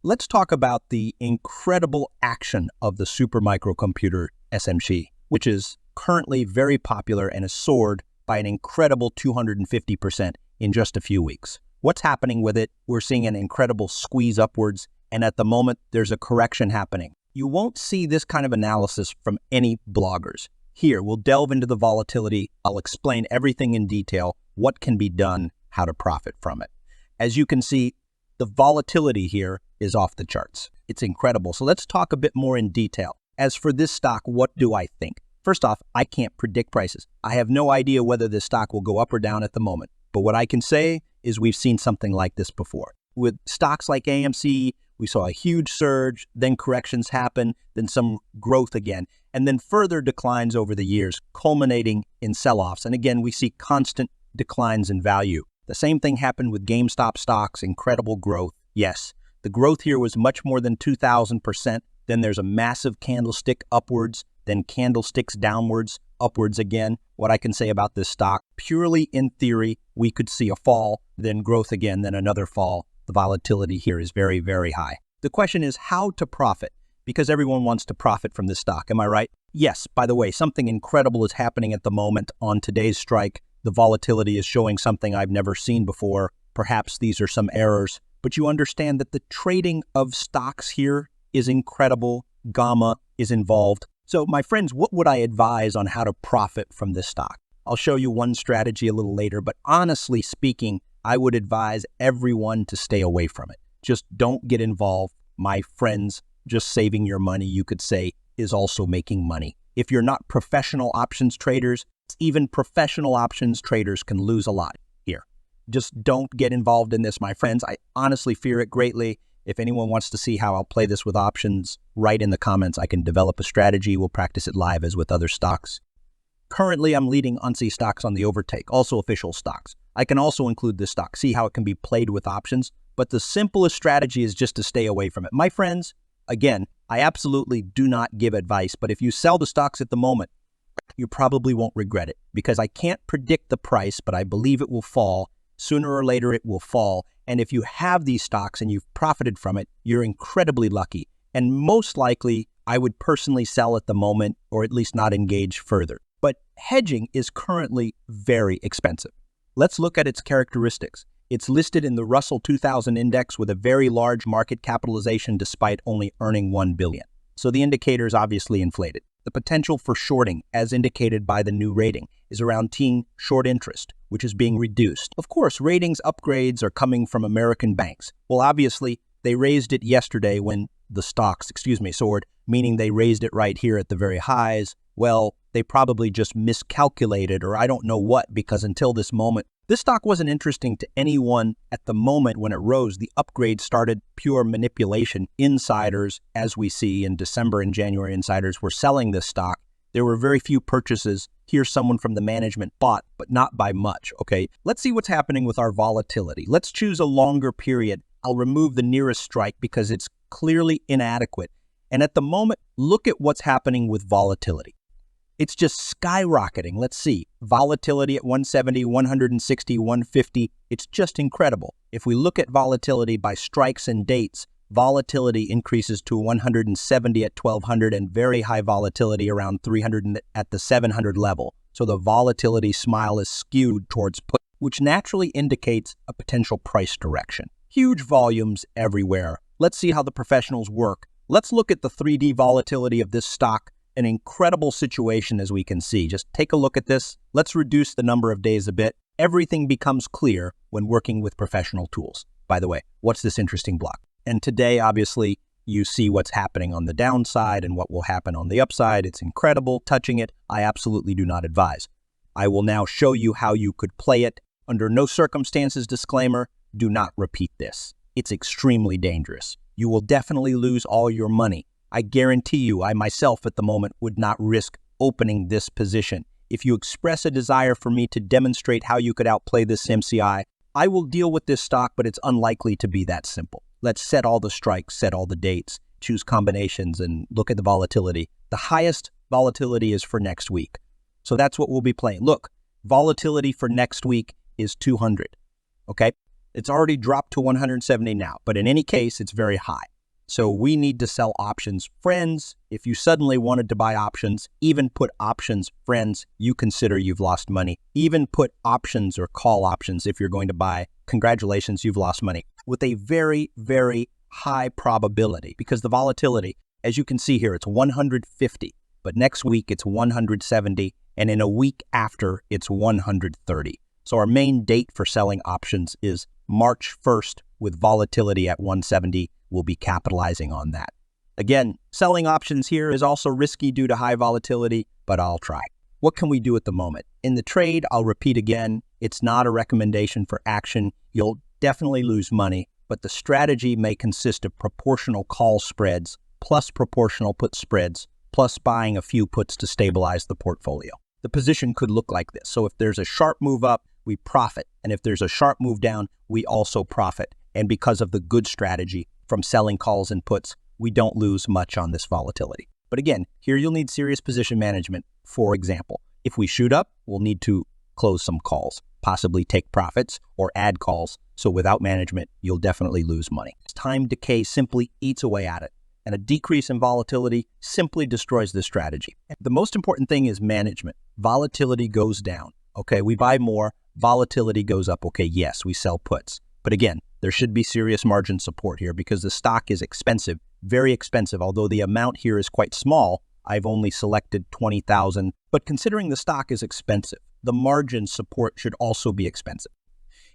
Let's talk about the incredible action of the supermicrocomputer SMCI, which is currently very popular and has soared by an incredible 250% in just a few weeks. What's happening with it? We're seeing an incredible squeeze upwards, and at the moment, there's a correction happening. You won't see this kind of analysis from any bloggers. Here, we'll delve into the volatility. I'll explain everything in detail, what can be done, how to profit from it. As you can see, the volatility here is off the charts. It's incredible. So let's talk a bit more in detail. As for this stock, what do I think? First off, I can't predict prices. I have no idea whether this stock will go up or down at the moment. But what I can say is we've seen something like this before. With stocks like AMC, we saw a huge surge, then corrections happen, then some growth again, and then further declines over the years, culminating in sell-offs. And again, we see constant declines in value. The same thing happened with GameStop stocks, incredible growth. Yes, the growth here was much more than 2,000%. Then there's a massive candlestick upwards, then candlesticks downwards, upwards again. What I can say about this stock, purely in theory, we could see a fall, then growth again, then another fall. The volatility here is very, very high. The question is how to profit, because everyone wants to profit from this stock. Am I right? Yes, by the way, something incredible is happening at the moment on today's strike. The volatility is showing something I've never seen before. Perhaps these are some errors, but you understand that the trading of stocks here is incredible. Gamma is involved. So my friends, what would I advise on how to profit from this stock? I'll show you one strategy a little later, but honestly speaking, I would advise everyone to stay away from it. Just don't get involved. My friends, just saving your money, you could say, is also making money. If you're not professional options traders, even professional options traders can lose a lot here. Just don't get involved in this, my friends. I honestly fear it greatly. If anyone wants to see how I'll play this with options, write in the comments. I can develop a strategy. We'll practice it live as with other stocks. Currently, I'm leading UNC stocks on the overtake, also official stocks. I can also include this stock, see how it can be played with options. But the simplest strategy is just to stay away from it. My friends, again, I absolutely do not give advice, but if you sell the stocks at the moment, you probably won't regret it because I can't predict the price, but I believe it will fall. Sooner or later, it will fall. And if you have these stocks and you've profited from it, you're incredibly lucky. And most likely, I would personally sell at the moment or at least not engage further. But hedging is currently very expensive. Let's look at its characteristics. It's listed in the Russell 2000 index with a very large market capitalization despite only earning $1 billion. So the indicator is obviously inflated. The potential for shorting, as indicated by the new rating, is around teen short interest, which is being reduced. Of course, ratings upgrades are coming from American banks. Well, obviously, they raised it yesterday when the stocks, soared, meaning they raised it right here at the very highs. Well, they probably just miscalculated or I don't know what, because until this moment, this stock wasn't interesting to anyone at the moment when it rose. The upgrade started pure manipulation. Insiders, as we see in December and January, insiders were selling this stock. There were very few purchases. Here, someone from the management bought, but not by much, okay? Let's see what's happening with our volatility. Let's choose a longer period. I'll remove the nearest strike because it's clearly inadequate. And at the moment, look at what's happening with volatility. It's just skyrocketing. Let's see. Volatility at 170, 160, 150. It's just incredible. If we look at volatility by strikes and dates, volatility increases to 170 at 1200 and very high volatility around 300 at the 700 level. So the volatility smile is skewed towards put, which naturally indicates a potential price direction. Huge volumes everywhere. Let's see how the professionals work. Let's look at the 3D volatility of this stock. An incredible situation, as we can see. Just take a look at this. Let's reduce the number of days a bit. Everything becomes clear when working with professional tools. By the way, what's this interesting block? And today, obviously, you see what's happening on the downside and what will happen on the upside. It's incredible. Touching it, I absolutely do not advise. I will now show you how you could play it. Under no circumstances, disclaimer, do not repeat this. It's extremely dangerous. You will definitely lose all your money. I guarantee you, I myself at the moment would not risk opening this position. If you express a desire for me to demonstrate how you could outplay this SMCI, I will deal with this stock, but it's unlikely to be that simple. Let's set all the strikes, set all the dates, choose combinations, and look at the volatility. The highest volatility is for next week. So that's what we'll be playing. Look, volatility for next week is 200, okay? It's already dropped to 170 now, but in any case, it's very high. So we need to sell options. Friends, if you suddenly wanted to buy options, even put options, friends, you consider you've lost money. Even put options or call options if you're going to buy. Congratulations, you've lost money with a very, very high probability because the volatility, as you can see here, it's 150, but next week it's 170, and in a week after, it's 130. So our main date for selling options is March 1st with volatility at 170. We'll be capitalizing on that. Again, selling options here is also risky due to high volatility, but I'll try. What can we do at the moment? In the trade, I'll repeat again, it's not a recommendation for action. You'll definitely lose money, but the strategy may consist of proportional call spreads plus proportional put spreads plus buying a few puts to stabilize the portfolio. The position could look like this. So if there's a sharp move up, we profit. And if there's a sharp move down, we also profit. And because of the good strategy from selling calls and puts, we don't lose much on this volatility. But again, here you'll need serious position management. For example, if we shoot up, we'll need to close some calls, possibly take profits or add calls. So without management, you'll definitely lose money. Time decay simply eats away at it. And a decrease in volatility simply destroys this strategy. The most important thing is management. Volatility goes down. Okay, we buy more, volatility goes up. Okay, yes, we sell puts. But again, there should be serious margin support here because the stock is expensive, very expensive. Although the amount here is quite small, I've only selected 20,000. But considering the stock is expensive, the margin support should also be expensive.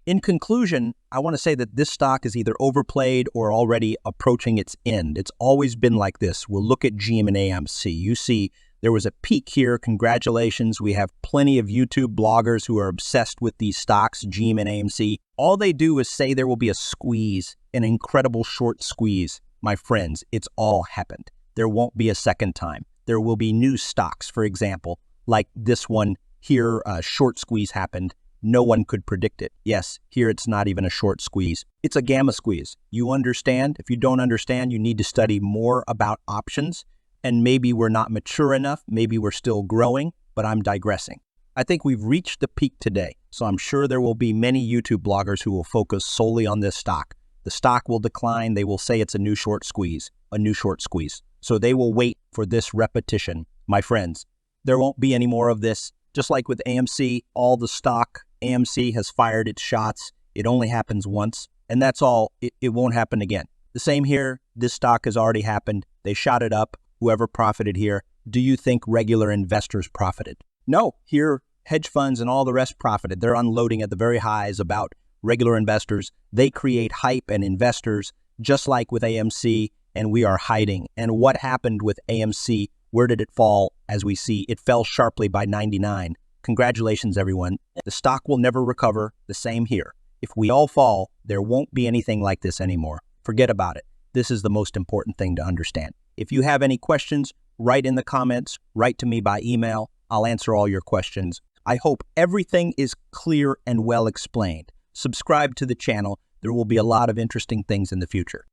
In conclusion, I want to say that this stock is either overplayed or already approaching its end. It's always been like this. We'll look at GM and AMC. You see, there was a peak here. Congratulations. We have plenty of YouTube bloggers who are obsessed with these stocks, GM and AMC. All they do is say there will be a squeeze, an incredible short squeeze. My friends, it's all happened. There won't be a second time. There will be new stocks, for example, like this one here, a short squeeze happened. No one could predict it. Yes, here it's not even a short squeeze. It's a gamma squeeze. You understand? If you don't understand, you need to study more about options. And maybe we're not mature enough. Maybe we're still growing, but I'm digressing. I think we've reached the peak today. So I'm sure there will be many YouTube bloggers who will focus solely on this stock. The stock will decline. They will say it's a new short squeeze, a new short squeeze. So they will wait for this repetition. My friends, there won't be any more of this. Just like with AMC, all the stock, AMC has fired its shots. It only happens once, and that's all. It won't happen again. The same here. This stock has already happened. They shot it up. Whoever profited here. Do you think regular investors profited? No. Here, hedge funds and all the rest profited. They're unloading at the very highs about regular investors. They create hype and investors, just like with AMC, and we are hiding. And what happened with AMC? Where did it fall? As we see, it fell sharply by 99. Congratulations, everyone. The stock will never recover. The same here. If we all fall, there won't be anything like this anymore. Forget about it. This is the most important thing to understand. If you have any questions, write in the comments, write to me by email. I'll answer all your questions. I hope everything is clear and well explained. Subscribe to the channel. There will be a lot of interesting things in the future.